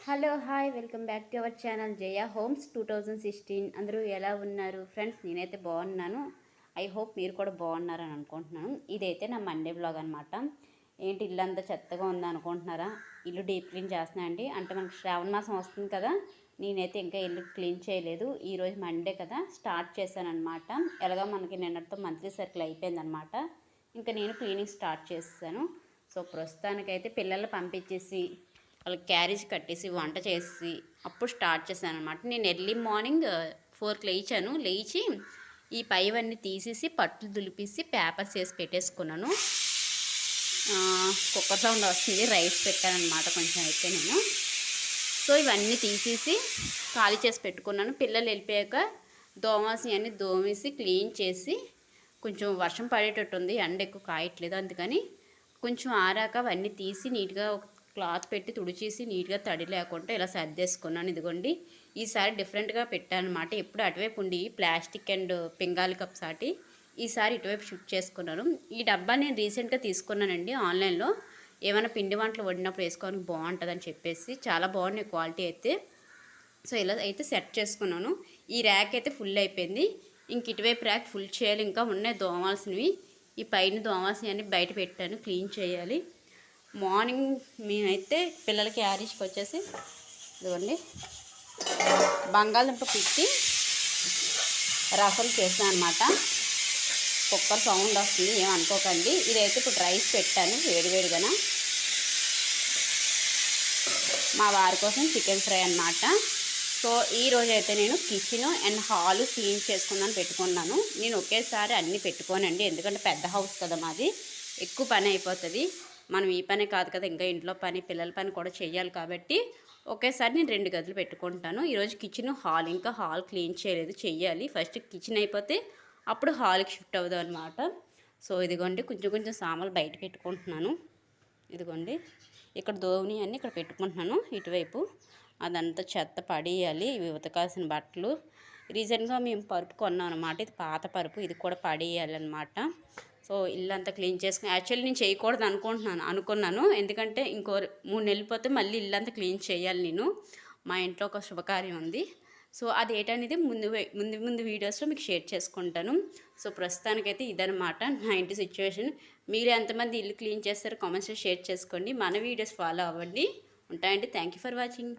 Hello hi welcome back to our channel Jaya homes 2016. అందరూ ఎలా ఉన్నారు ఫ్రెండ్స్? నేనైతే బాగున్నాను. ఐ హోప్ మీరు కూడా బాగున్నారని అనుకుంటున్నాను. ఇదైతే నా మండే బ్లాగ్ అనమాట. ఏంటి ఇల్లంతా చెత్తగా ఉంది అనుకుంటున్నారా? ఇల్లు డీప్ క్లీన్ చేస్తున్నా అండి. అంటే మనకు శ్రావణ మాసం వస్తుంది కదా, నేనైతే ఇంకా ఇల్లు క్లీన్ చేయలేదు. ఈరోజు మండే కదా స్టార్ట్ చేశాను అనమాట. ఎలాగో మనకి నిన్నటితో మంత్లీ సర్కిల్ అయిపోయిందనమాట. ఇంకా నేను క్లీనింగ్ స్టార్ట్ చేస్తాను. సో ప్రస్తుతానికైతే పిల్లలు పంపించేసి వాళ్ళకి క్యారేజ్ కట్టేసి వంట చేసి అప్పుడు స్టార్ట్ చేశాను అనమాట. నేను ఎర్లీ మార్నింగ్ 4కి లేచి ఈ పైవన్నీ తీసేసి పట్లు దులిపేసి పేపర్స్ వేసి పెట్టేసుకున్నాను. కుక్కర్ సౌండ్ వస్తుంది, రైస్ పెట్టాను అనమాట కొంచెం అయితే నేను. సో ఇవన్నీ తీసేసి ఖాళీ చేసి పెట్టుకున్నాను. పిల్లలు వెళ్ళిపోయాక దోమాసి అన్నీ దోమేసి క్లీన్ చేసి, కొంచెం వర్షం పడేటట్టు ఉంది, ఎండ ఎక్కువ కాయట్లేదు, అందుకని కొంచెం ఆరాక అవన్నీ తీసి నీట్గా ఒక క్లాత్ పెట్టి తుడిచేసి నీట్గా తడి లేకుండా ఇలా సర్దేసుకున్నాను. ఇదిగోండి, ఈసారి డిఫరెంట్గా పెట్టాను అనమాట. ఎప్పుడు అటువైపు ఉండి ప్లాస్టిక్ అండ్ పింగాలి కప్స్ ఆటి, ఈసారి ఇటువైపు షిఫ్ట్ చేసుకున్నాను. ఈ డబ్బా నేను రీసెంట్గా తీసుకున్నానండి ఆన్లైన్లో. ఏమైనా పిండి వంటలు వండినప్పుడు వేసుకోవడానికి బాగుంటుందని చెప్పేసి చాలా బాగున్నాయి క్వాలిటీ అయితే. సో ఇలా అయితే సెట్ చేసుకున్నాను. ఈ ర్యాక్ అయితే ఫుల్ అయిపోయింది. ఇంక ఇటువైపు ర్యాక్ ఫుల్ చేయాలి, ఇంకా ఉన్నాయి దోమాల్సినవి. ఈ పైన దోమాల్సినవి బయట పెట్టాను, క్లీన్ చేయాలి. మార్నింగ్ మేమైతే పిల్లలకి క్యారేజ్కి వచ్చేసి ఇదిగోండి బంగాళదుంప పిచ్చి రసం చేసాను అనమాట. కుక్కర్ సౌండ్ వస్తుంది, ఏమనుకోకండి. ఇదైతే ఇప్పుడు రైస్ పెట్టాను వేడివేడిగాన. మా వారి కోసం చికెన్ ఫ్రై అనమాట. సో ఈరోజు అయితే నేను కిచెన్ అండ్ హాల్ క్లీన్ చేసుకుందాని పెట్టుకున్నాను. నేను ఒకేసారి అన్నీ పెట్టుకోనండి, ఎందుకంటే పెద్ద హౌస్ కదా మాది, ఎక్కువ పని అయిపోతుంది. మనం ఈ పని కాదు కదా, ఇంకా ఇంట్లో పని పిల్లల పని కూడా చేయాలి కాబట్టి ఒకేసారి నేను 2 గదులు పెట్టుకుంటాను. ఈరోజు కిచెన్ హాల్, ఇంకా హాల్ క్లీన్ చేయలేదు, చెయ్యాలి. ఫస్ట్ కిచెన్ అయిపోతే అప్పుడు హాల్కి షిఫ్ట్ అవుదాం అనమాట. సో ఇదిగోండి కొంచెం కొంచెం సామాన్లు బయట పెట్టుకుంటున్నాను. ఇదిగోండి ఇక్కడ దోవని అన్నీ ఇక్కడ పెట్టుకుంటున్నాను. ఇటువైపు అదంతా చెత్త పడేయాలి. ఇవి ఉతకాల్సిన బట్టలు. రీసెంట్గా మేము పరుపు కొన్నాం అనమాట, ఇది పాత పరుపు, ఇది కూడా పడేయాలన్నమాట. సో ఇల్లంతా క్లీన్ చేసుకుని, యాక్చువల్లీ నేను చేయకూడదు అనుకున్నాను, ఎందుకంటే ఇంకో 3 నెలలు పోతే మళ్ళీ ఇల్లంతా క్లీన్ చేయాలి నేను. మా ఇంట్లో ఒక శుభకార్యం ఉంది. సో అది ఏంటనేది ముందు వీడియోస్లో మీకు షేర్ చేసుకుంటాను. సో ప్రస్తుతానికైతే ఇదనమాట నా ఇంటి సిచ్యువేషన్. మీరు ఎంతమంది ఇల్లు క్లీన్ చేస్తారో కామెంట్స్లో షేర్ చేసుకోండి. మన వీడియోస్ ఫాలో అవ్వండి. ఉంటాయండి. Thank you for watching.